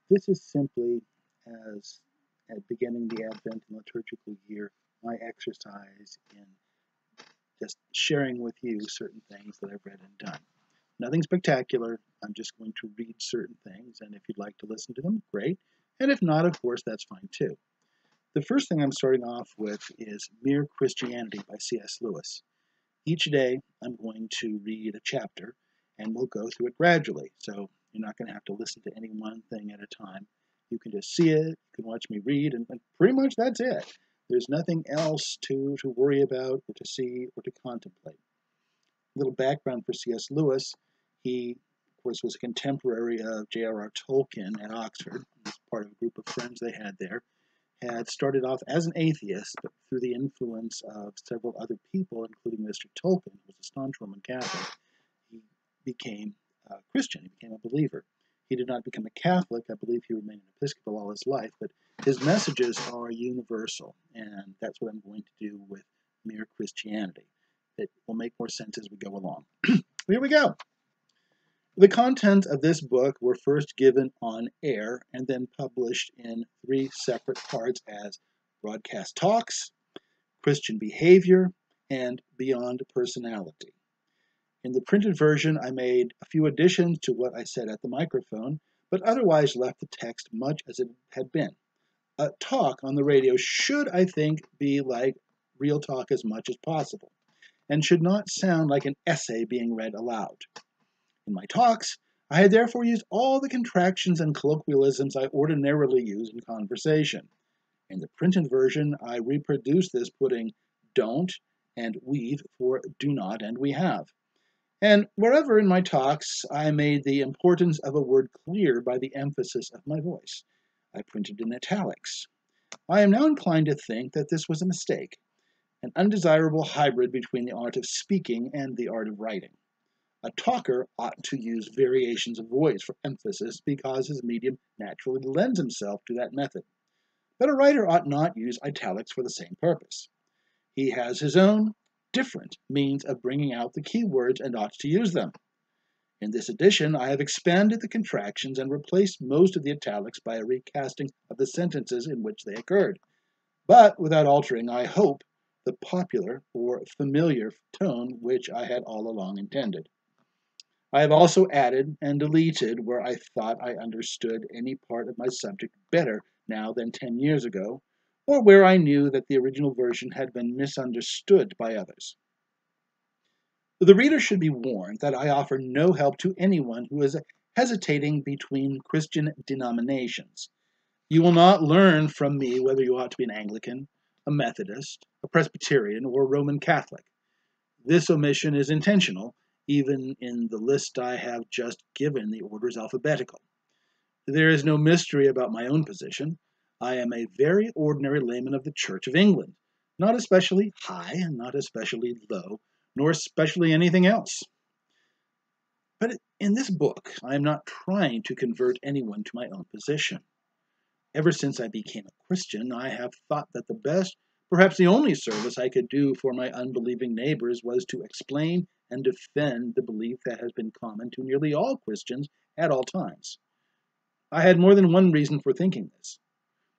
This is simply as at beginning the Advent and liturgical year, my exercise in just sharing with you certain things that I've read and done. Nothing spectacular. I'm just going to read certain things, and if you'd like to listen to them, great. And if not, of course, that's fine too. The first thing I'm starting off with is Mere Christianity by C.S. Lewis. Each day, I'm going to read a chapter, and we'll go through it gradually. So you're not going to have to listen to any one thing at a time. You can just see it, you can watch me read, and pretty much that's it. There's nothing else to worry about or to see or to contemplate. A little background for C.S. Lewis. He, of course, was a contemporary of J.R.R. Tolkien at Oxford. He was part of a group of friends they had there. Had started off as an atheist, but through the influence of several other people, including Mr. Tolkien, who was a staunch Roman Catholic, he became a Christian. He became a believer. He did not become a Catholic. I believe he remained an Episcopal all his life, but his messages are universal, and that's what I'm going to do with Mere Christianity. It will make more sense as we go along. Here we go. The contents of this book were first given on air and then published in 3 separate parts as Broadcast Talks, Christian Behavior, and Beyond Personality. In the printed version, I made a few additions to what I said at the microphone, but otherwise left the text much as it had been. A talk on the radio should, I think, be like real talk as much as possible, and should not sound like an essay being read aloud. In my talks, I had therefore used all the contractions and colloquialisms I ordinarily use in conversation. In the printed version, I reproduced this, putting don't and we've for do not and we have. And wherever in my talks I made the importance of a word clear by the emphasis of my voice, I printed in italics. I am now inclined to think that this was a mistake, an undesirable hybrid between the art of speaking and the art of writing. A talker ought to use variations of voice for emphasis because his medium naturally lends himself to that method. But a writer ought not use italics for the same purpose. He has his own, different means of bringing out the key words and ought to use them. In this edition, I have expanded the contractions and replaced most of the italics by a recasting of the sentences in which they occurred, but without altering, I hope, the popular or familiar tone which I had all along intended. I have also added and deleted where I thought I understood any part of my subject better now than 10 years ago, or where I knew that the original version had been misunderstood by others. The reader should be warned that I offer no help to anyone who is hesitating between Christian denominations. You will not learn from me whether you ought to be an Anglican, a Methodist, a Presbyterian, or a Roman Catholic. This omission is intentional. Even in the list I have just given, the order is alphabetical. There is no mystery about my own position. I am a very ordinary layman of the Church of England, not especially high and not especially low, nor especially anything else. But in this book, I am not trying to convert anyone to my own position. Ever since I became a Christian, I have thought that the best, perhaps the only service I could do for my unbelieving neighbors was to explain and defend the belief that has been common to nearly all Christians at all times. I had more than one reason for thinking this.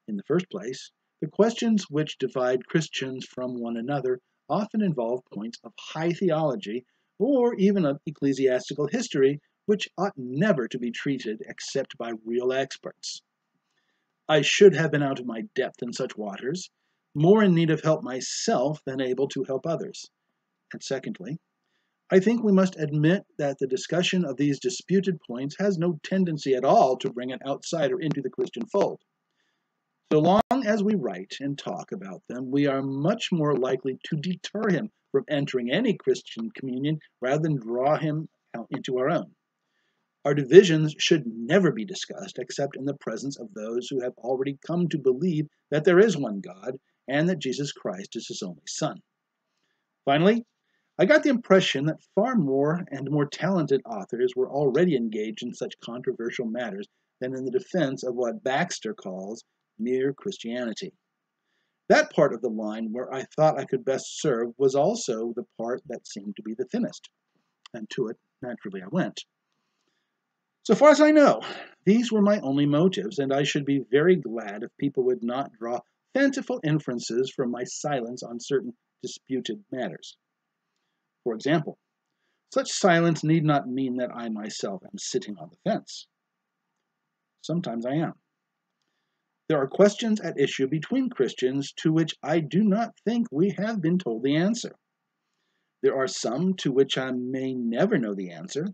In the first place, the questions which divide Christians from one another often involve points of high theology or even of ecclesiastical history which ought never to be treated except by real experts. I should have been out of my depth in such waters, more in need of help myself than able to help others. And secondly, I think we must admit that the discussion of these disputed points has no tendency at all to bring an outsider into the Christian fold. So long as we write and talk about them, we are much more likely to deter him from entering any Christian communion rather than draw him out into our own. Our divisions should never be discussed except in the presence of those who have already come to believe that there is one God and that Jesus Christ is his only Son. Finally, I got the impression that far more and more talented authors were already engaged in such controversial matters than in the defense of what Baxter calls mere Christianity. That part of the line where I thought I could best serve was also the part that seemed to be the thinnest, and to it, naturally, I went. So far as I know, These were my only motives, and I should be very glad if people would not draw fanciful inferences from my silence on certain disputed matters. For example, such silence need not mean that I myself am sitting on the fence. Sometimes I am. There are questions at issue between Christians to which I do not think we have been told the answer. There are some to which I may never know the answer.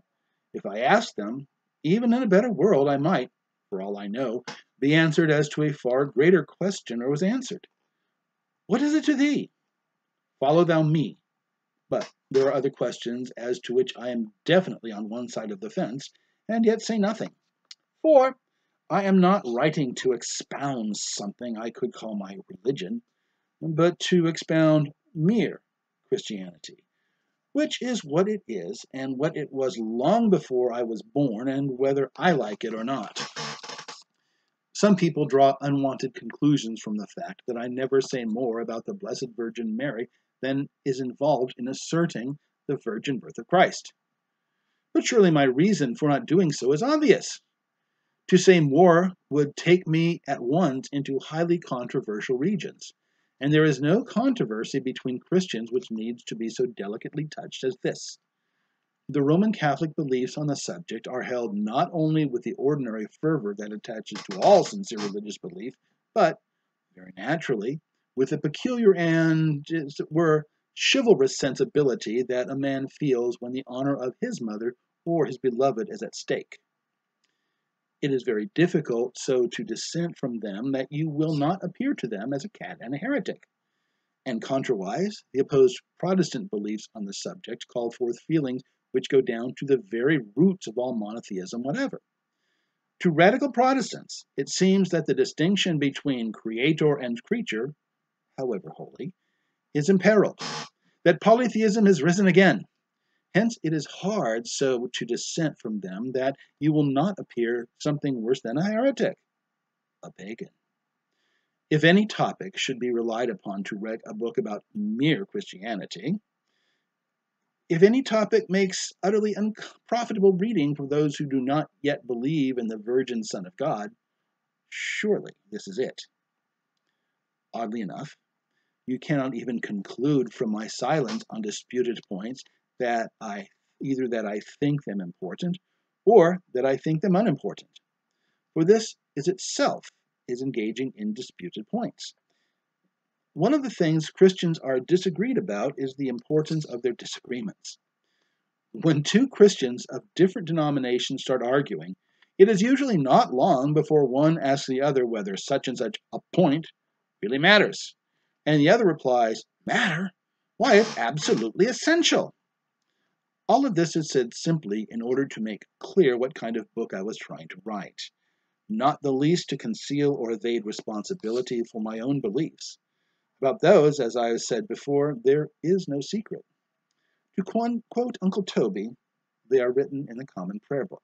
If I asked them, even in a better world, I might, for all I know, be answered as to a far greater question or was answered. What is it to thee? Follow thou me. But there are other questions as to which I am definitely on one side of the fence, and yet say nothing. For I am not writing to expound something I could call my religion, but to expound mere Christianity, which is what it is and what it was long before I was born, and whether I like it or not. Some people draw unwanted conclusions from the fact that I never say more about the Blessed Virgin Mary than is involved in asserting the virgin birth of Christ. But surely my reason for not doing so is obvious. To say more would take me at once into highly controversial regions, and there is no controversy between Christians which needs to be so delicately touched as this. The Roman Catholic beliefs on the subject are held not only with the ordinary fervor that attaches to all sincere religious belief, but, very naturally, with the peculiar and, as it were, chivalrous sensibility that a man feels when the honor of his mother or his beloved is at stake. It is very difficult so to dissent from them that you will not appear to them as a cad and a heretic. And contrariwise, the opposed Protestant beliefs on the subject call forth feelings which go down to the very roots of all monotheism whatever. To radical Protestants, it seems that the distinction between creator and creature, however holy, is imperiled, that polytheism is risen again. Hence, it is hard so to dissent from them that you will not appear something worse than a heretic, a pagan. If any topic should be relied upon to write a book about mere Christianity, if any topic makes utterly unprofitable reading for those who do not yet believe in the Virgin Son of God, surely this is it. Oddly enough, you cannot even conclude from my silence on disputed points that I think them important or that I think them unimportant. For this is itself is engaging in disputed points. One of the things Christians are disagreed about is the importance of their disagreements. When two Christians of different denominations start arguing, it is usually not long before one asks the other whether such and such a point really matters, and the other replies, "Matter? Why, it's absolutely essential." All of this is said simply in order to make clear what kind of book I was trying to write, not the least to conceal or evade responsibility for my own beliefs. About those, as I have said before, there is no secret. To quote Uncle Toby, they are written in the Common Prayer Book.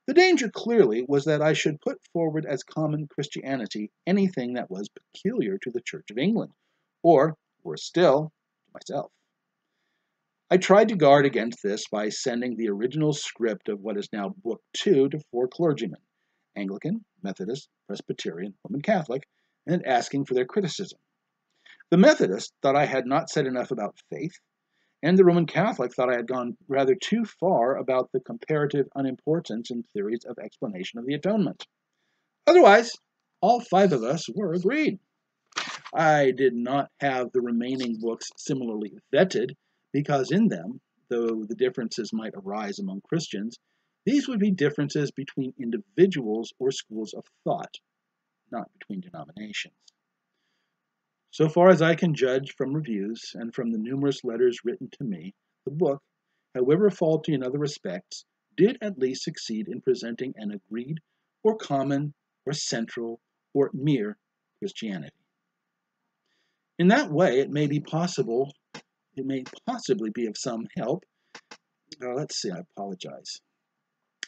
The danger clearly was that I should put forward as common Christianity anything that was peculiar to the Church of England, or, worse still, to myself. I tried to guard against this by sending the original script of what is now Book 2 to 4 clergymen, Anglican, Methodist, Presbyterian, Roman Catholic, and asking for their criticism. The Methodist thought I had not said enough about faith, and the Roman Catholic thought I had gone rather too far about the comparative unimportance in theories of explanation of the atonement. Otherwise, all 5 of us were agreed. I did not have the remaining books similarly vetted, because in them, though the differences might arise among Christians, these would be differences between individuals or schools of thought, not between denominations. So far as I can judge from reviews and from the numerous letters written to me, the book, however faulty in other respects, did at least succeed in presenting an agreed or common or central or mere Christianity. In that way, it may possibly be of some help.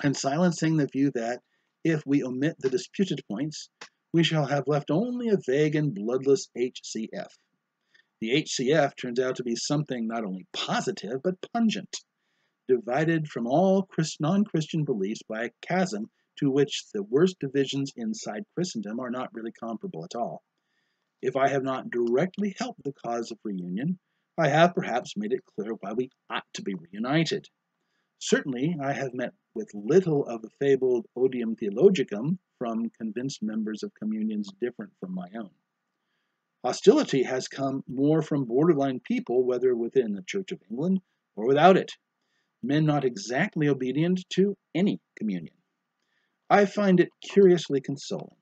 And silencing the view that, if we omit the disputed points, we shall have left only a vague and bloodless HCF. The HCF turns out to be something not only positive, but pungent, divided from all non-Christian beliefs by a chasm to which the worst divisions inside Christendom are not really comparable at all. If I have not directly helped the cause of reunion, I have perhaps made it clear why we ought to be reunited. Certainly, I have met with little of the fabled odium theologicum from convinced members of communions different from my own. Hostility has come more from borderline people, whether within the Church of England or without it, men not exactly obedient to any communion. I find it curiously consoling.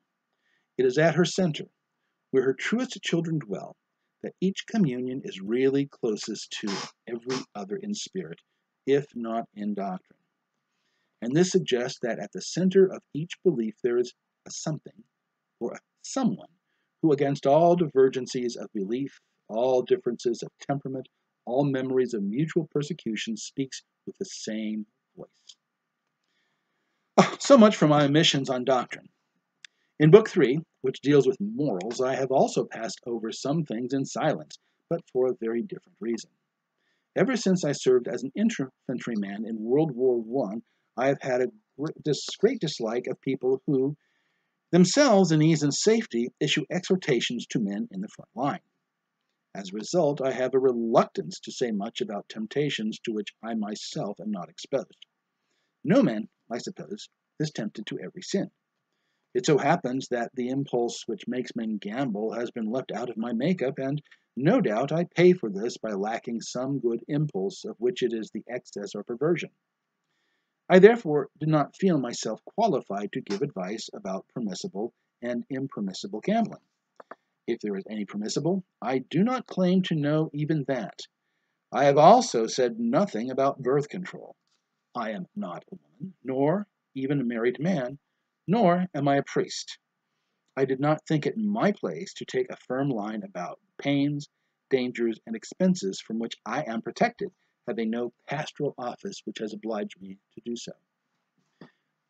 It is at her center, where her truest children dwell, that each communion is really closest to every other in spirit, if not in doctrine. And this suggests that at the center of each belief there is a something, or a someone, who against all divergencies of belief, all differences of temperament, all memories of mutual persecution, speaks with the same voice. So much for my omissions on doctrine. In Book 3, which deals with morals, I have also passed over some things in silence, but for a very different reason. Ever since I served as an infantryman in World War I have had a great dislike of people who, themselves in ease and safety, issue exhortations to men in the front line. As a result, I have a reluctance to say much about temptations to which I myself am not exposed. No man, I suppose, is tempted to every sin. It so happens that the impulse which makes men gamble has been left out of my makeup, and no doubt I pay for this by lacking some good impulse of which it is the excess or perversion. I therefore do not feel myself qualified to give advice about permissible and impermissible gambling. If there is any permissible, I do not claim to know even that. I have also said nothing about birth control. I am not a woman, nor even a married man, nor am I a priest. I did not think it my place to take a firm line about pains, dangers, and expenses from which I am protected, having no pastoral office which has obliged me to do so.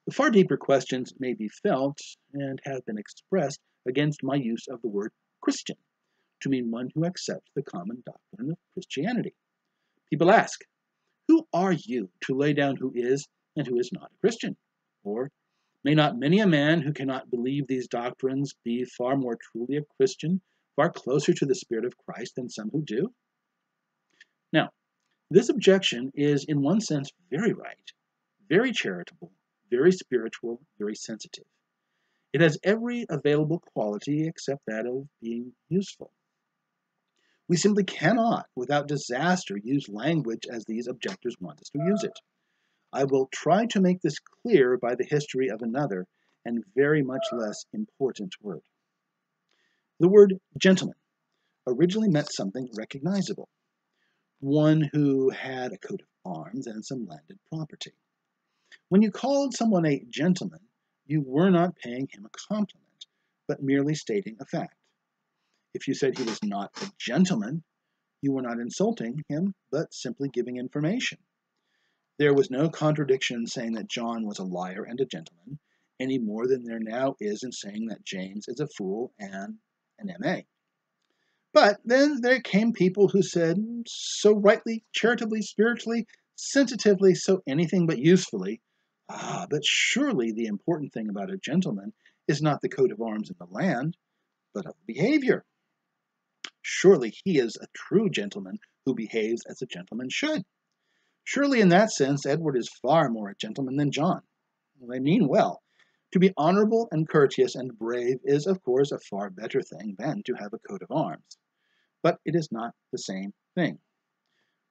The far deeper questions may be felt and have been expressed against my use of the word Christian to mean one who accepts the common doctrine of Christianity. People ask, who are you to lay down who is and who is not a Christian? Or, may not many a man who cannot believe these doctrines be far more truly a Christian, far closer to the Spirit of Christ than some who do? Now, this objection is in one sense very right, very charitable, very spiritual, very sensitive. It has every available quality except that of being useful. We simply cannot, without disaster, use language as these objectors want us to use it. I will try to make this clear by the history of another and very much less important word. The word gentleman originally meant something recognizable, one who had a coat of arms and some landed property. When you called someone a gentleman, you were not paying him a compliment, but merely stating a fact. If you said he was not a gentleman, you were not insulting him, but simply giving information. There was no contradiction in saying that John was a liar and a gentleman, any more than there now is in saying that James is a fool and an M.A. But then there came people who said, so rightly, charitably, spiritually, sensitively, so anything but usefully, but surely the important thing about a gentleman is not the coat of arms in the land, but of behavior. Surely he is a true gentleman who behaves as a gentleman should. Surely in that sense, Edward is far more a gentleman than John. They mean well. To be honorable and courteous and brave is, of course, a far better thing than to have a coat of arms. But it is not the same thing.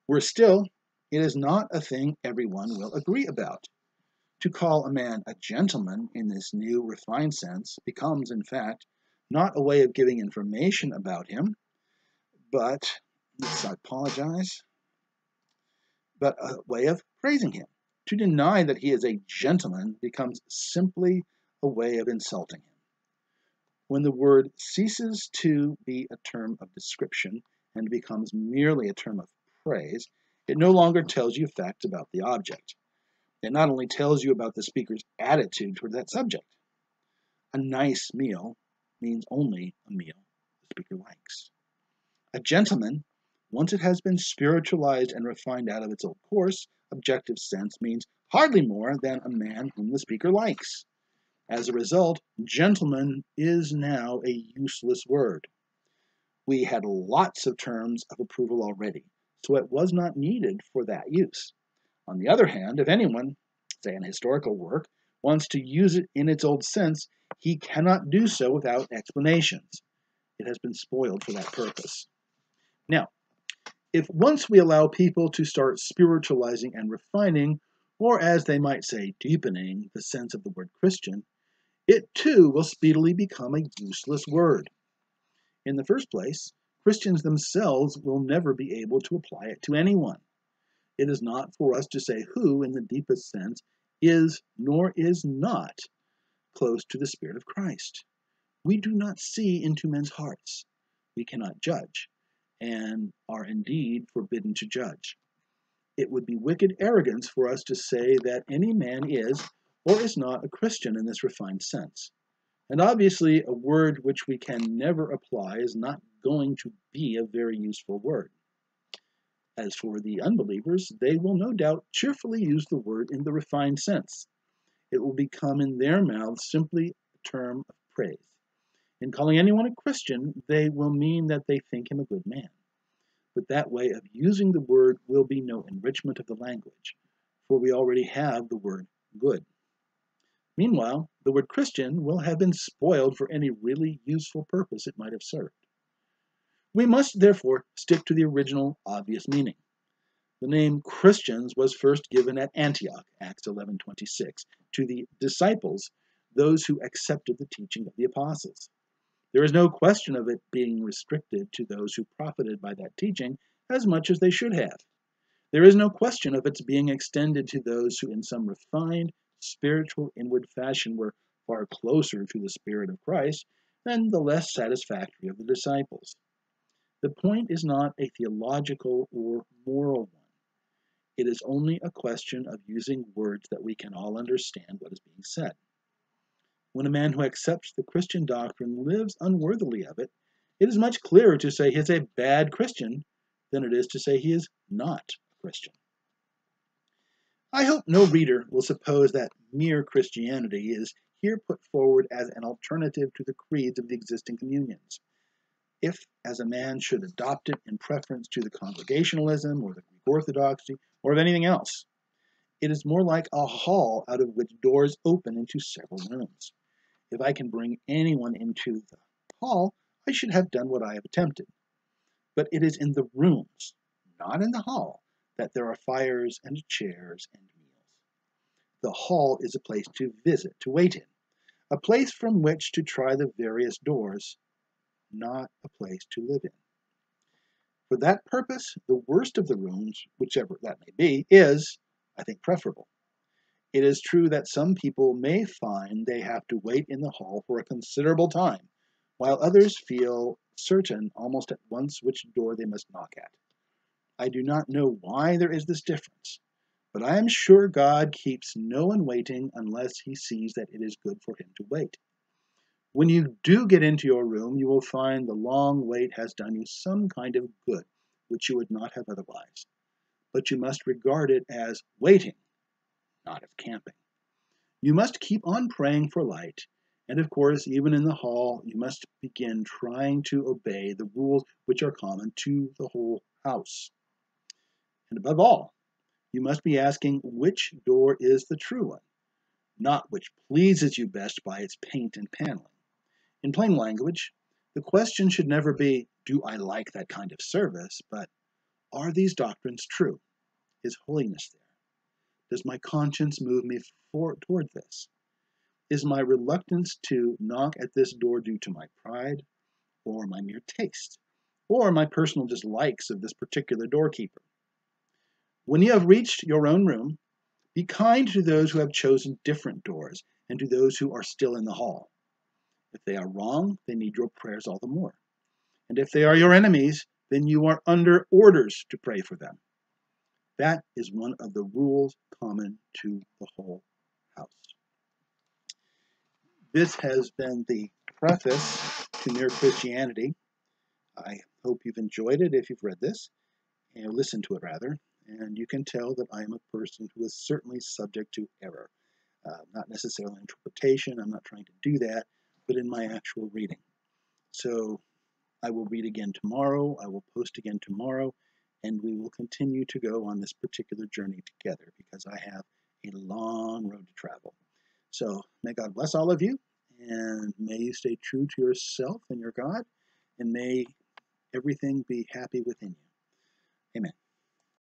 Worse still, it is not a thing everyone will agree about. To call a man a gentleman in this new refined sense becomes, in fact, not a way of giving information about him, but a way of praising him. To deny that he is a gentleman becomes simply a way of insulting him. When the word ceases to be a term of description and becomes merely a term of praise, it no longer tells you facts about the object. It not only tells you about the speaker's attitude toward that subject. A nice meal means only a meal the speaker likes. A gentleman, once it has been spiritualized and refined out of its old coarse, objective sense, means hardly more than a man whom the speaker likes. As a result, gentleman is now a useless word. We had lots of terms of approval already, so it was not needed for that use. On the other hand, if anyone, say an historical work, wants to use it in its old sense, he cannot do so without explanations. It has been spoiled for that purpose. Now, if once we allow people to start spiritualizing and refining, or as they might say, deepening the sense of the word Christian, it too will speedily become a useless word. In the first place, Christians themselves will never be able to apply it to anyone. It is not for us to say who, in the deepest sense, is nor is not close to the Spirit of Christ. We do not see into men's hearts. We cannot judge, and are indeed forbidden to judge. It would be wicked arrogance for us to say that any man is or is not a Christian in this refined sense. And obviously, a word which we can never apply is not going to be a very useful word. As for the unbelievers, they will no doubt cheerfully use the word in the refined sense. It will become in their mouths simply a term of praise. In calling anyone a Christian, they will mean that they think him a good man. But that way of using the word will be no enrichment of the language, for we already have the word good. Meanwhile, the word Christian will have been spoiled for any really useful purpose it might have served. We must therefore stick to the original obvious meaning. The name Christians was first given at Antioch, Acts 11:26, to the disciples, those who accepted the teaching of the apostles. There is no question of it being restricted to those who profited by that teaching as much as they should have. There is no question of its being extended to those who in some refined, spiritual, inward fashion were far closer to the Spirit of Christ than the less satisfactory of the disciples. The point is not a theological or moral one. It is only a question of using words that we can all understand what is being said. When a man who accepts the Christian doctrine lives unworthily of it, it is much clearer to say he is a bad Christian than it is to say he is not a Christian. I hope no reader will suppose that mere Christianity is here put forward as an alternative to the creeds of the existing communions. If, as a man, should adopt it in preference to the Congregationalism or the Greek Orthodoxy or of anything else, it is more like a hall out of which doors open into several rooms. If I can bring anyone into the hall, I should have done what I have attempted. But it is in the rooms, not in the hall, that there are fires and chairs and meals. The hall is a place to visit, to wait in, a place from which to try the various doors, not a place to live in. For that purpose, the worst of the rooms, whichever that may be, is, I think, preferable. It is true that some people may find they have to wait in the hall for a considerable time, while others feel certain almost at once which door they must knock at. I do not know why there is this difference, but I am sure God keeps no one waiting unless he sees that it is good for him to wait. When you do get into your room, you will find the long wait has done you some kind of good, which you would not have otherwise. But you must regard it as waiting, not as camping. You must keep on praying for light, and of course, even in the hall, you must begin trying to obey the rules which are common to the whole house. And above all, you must be asking which door is the true one, not which pleases you best by its paint and paneling. In plain language, the question should never be, do I like that kind of service, but are these doctrines true? Is holiness there? Does my conscience move me toward this? Is my reluctance to knock at this door due to my pride, or my mere taste, or my personal dislikes of this particular doorkeeper? When you have reached your own room, be kind to those who have chosen different doors, and to those who are still in the hall. If they are wrong, they need your prayers all the more. And if they are your enemies, then you are under orders to pray for them. That is one of the rules common to the whole house. This has been the preface to Mere Christianity. I hope you've enjoyed it if you've read this, and listened to it rather, and you can tell that I am a person who is certainly subject to error. Not necessarily interpretation, I'm not trying to do that, but in my actual reading. So I will read again tomorrow, I will post again tomorrow, and we will continue to go on this particular journey together because I have a long road to travel. So may God bless all of you, and may you stay true to yourself and your God, and may everything be happy within you. Amen.